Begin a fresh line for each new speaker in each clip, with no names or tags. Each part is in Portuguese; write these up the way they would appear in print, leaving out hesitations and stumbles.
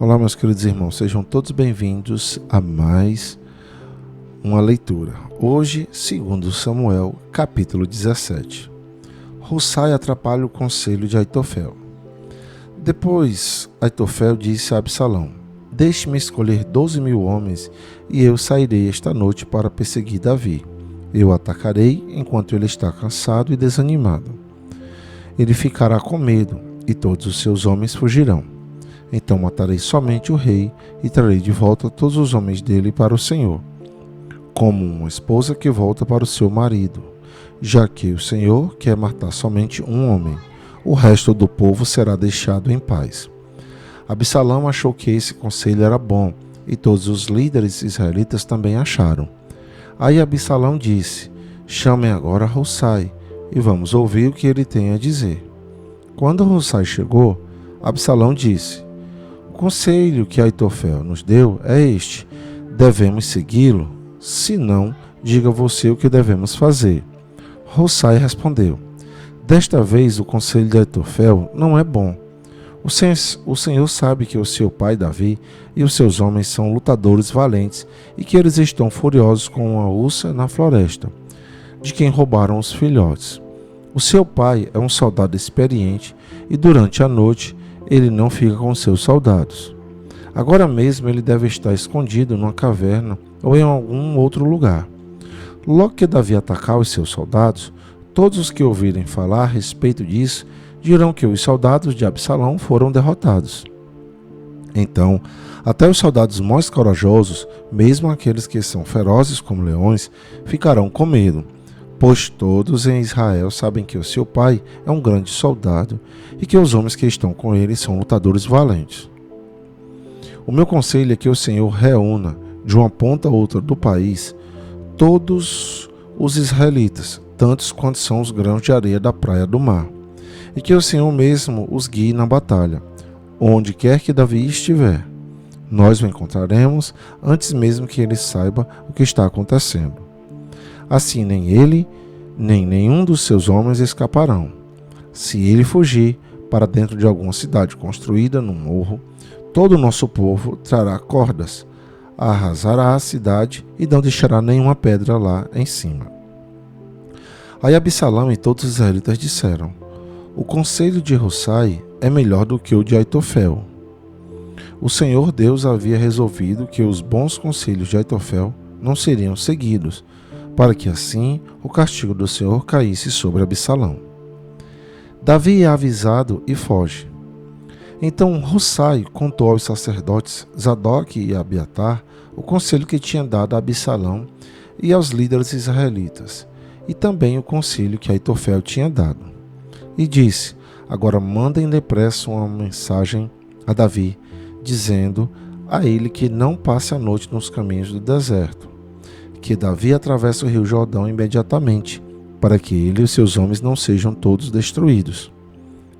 Olá, meus queridos irmãos, sejam todos bem-vindos a mais uma leitura. Hoje, segundo Samuel, capítulo 17. Hussai atrapalha o conselho de Aitofel. Depois, Aitofel disse a Absalão: Deixe-me escolher 12.000 homens e eu sairei esta noite para perseguir Davi. Eu o atacarei enquanto ele está cansado e desanimado. Ele ficará com medo e todos os seus homens fugirão. Então matarei somente o rei e trarei de volta todos os homens dele para o Senhor, como uma esposa que volta para o seu marido, já que o Senhor quer matar somente um homem. O resto do povo será deixado em paz. Absalão achou que esse conselho era bom, e todos os líderes israelitas também acharam. Aí Absalão disse: Chamem agora Hussai, e vamos ouvir o que ele tem a dizer. Quando Hussai chegou, Absalão disse: O conselho que Aitofel nos deu é este: devemos segui-lo? Se não, diga você o que devemos fazer. Hussai respondeu: Desta vez o conselho de Aitofel não é bom. O Senhor sabe que o seu pai Davi e os seus homens são lutadores valentes e que eles estão furiosos com uma ursa na floresta, de quem roubaram os filhotes. O seu pai é um soldado experiente e durante a noite ele não fica com seus soldados. Agora mesmo ele deve estar escondido numa caverna ou em algum outro lugar. Logo que Davi atacar os seus soldados, todos os que ouvirem falar a respeito disso dirão que os soldados de Absalão foram derrotados. Então, até os soldados mais corajosos, mesmo aqueles que são ferozes como leões, ficarão com medo, pois todos em Israel sabem que o seu pai é um grande soldado e que os homens que estão com ele são lutadores valentes. O meu conselho é que o Senhor reúna, de uma ponta a outra do país, todos os israelitas, tantos quanto são os grãos de areia da praia do mar, e que o Senhor mesmo os guie na batalha, onde quer que Davi estiver. Nós o encontraremos antes mesmo que ele saiba o que está acontecendo. Assim nem ele, nem nenhum dos seus homens escaparão. Se ele fugir para dentro de alguma cidade construída num morro, todo o nosso povo trará cordas, arrasará a cidade e não deixará nenhuma pedra lá em cima. Aí Absalão e todos os israelitas disseram: O conselho de Hussai é melhor do que o de Aitofel. O Senhor Deus havia resolvido que os bons conselhos de Aitofel não seriam seguidos, para que assim o castigo do Senhor caísse sobre Absalão. Davi é avisado e foge. Então Hussai contou aos sacerdotes Zadok e Abiatar o conselho que tinha dado a Absalão e aos líderes israelitas, e também o conselho que Aitofel tinha dado. E disse: Agora mandem depressa uma mensagem a Davi, dizendo a ele que não passe a noite nos caminhos do deserto, que Davi atravesse o rio Jordão imediatamente, para que ele e os seus homens não sejam todos destruídos.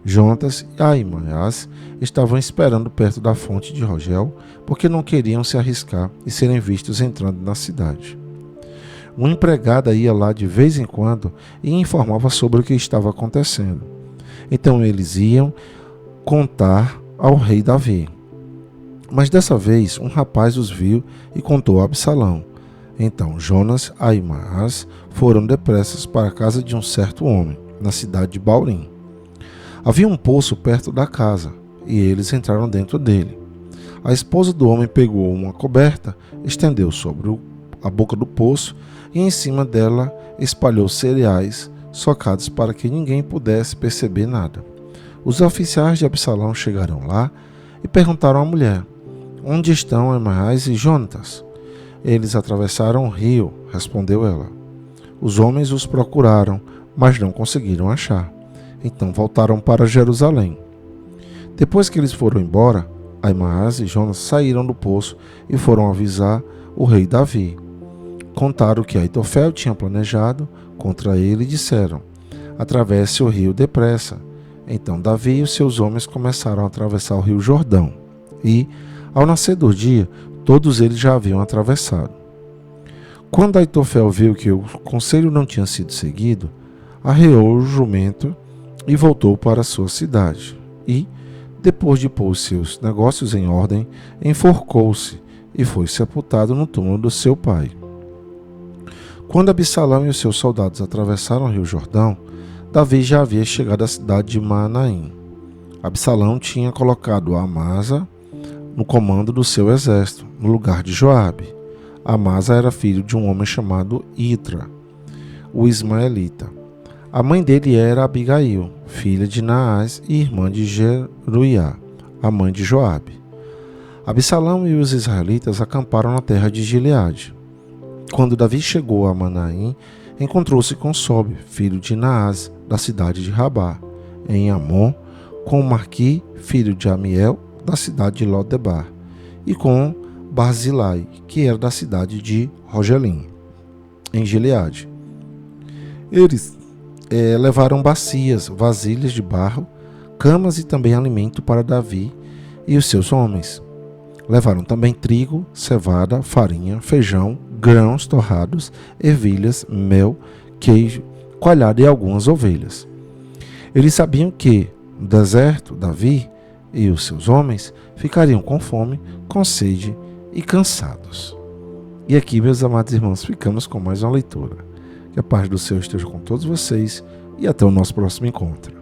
Jonatas e Ahimaás estavam esperando perto da fonte de Rogel, porque não queriam se arriscar e serem vistos entrando na cidade. Uma empregada ia lá de vez em quando e informava sobre o que estava acontecendo. Então eles iam contar ao rei Davi. Mas dessa vez um rapaz os viu e contou a Absalão. Então Jonas e Ahimaás foram depressas para a casa de um certo homem, na cidade de Baurim. Havia um poço perto da casa, e eles entraram dentro dele. A esposa do homem pegou uma coberta, estendeu sobre a boca do poço, e em cima dela espalhou cereais socados para que ninguém pudesse perceber nada. Os oficiais de Absalão chegaram lá e perguntaram à mulher: Onde estão Ahimaás e Jonatas? Eles atravessaram o rio, respondeu ela. Os homens os procuraram, mas não conseguiram achar. Então voltaram para Jerusalém. Depois que eles foram embora, Ahimaás e Jonas saíram do poço e foram avisar o rei Davi. Contaram o que Aitofel tinha planejado contra ele e disseram: Atravesse o rio depressa. Então Davi e os seus homens começaram a atravessar o rio Jordão. E, ao nascer do dia, todos eles já haviam atravessado. Quando Aitofel viu que o conselho não tinha sido seguido, arreou o jumento e voltou para sua cidade. E, Depois de pôr os seus negócios em ordem, enforcou-se e foi sepultado no túmulo do seu pai. Quando Absalão e os seus soldados atravessaram o rio Jordão, Davi já havia chegado à cidade de Maanaim. Absalão tinha colocado Amasa no comando do seu exército, no lugar de Joabe. Amasa era filho de um homem chamado Itra, o ismaelita. A mãe dele era Abigail, filha de Naás e irmã de Jeruiá, a mãe de Joabe. Absalão e os israelitas acamparam na terra de Gileade. Quando Davi chegou a Manaim, encontrou-se com Sobe, filho de Naás, da cidade de Rabá, em Amon, com Marqui, filho de Amiel, da cidade de Lodebar, e com Barzilai, que era da cidade de Rogelim, em Gileade. Eles levaram bacias, vasilhas de barro, camas e também alimento para Davi e os seus homens. Levaram também trigo, cevada, farinha, feijão, grãos torrados, ervilhas, mel, queijo, coalhada e algumas ovelhas. Eles sabiam que, no deserto, Davi e os seus homens ficariam com fome, com sede e cansados. E aqui, meus amados irmãos, ficamos com mais uma leitura. Que a paz do Senhor esteja com todos vocês e até o nosso próximo encontro.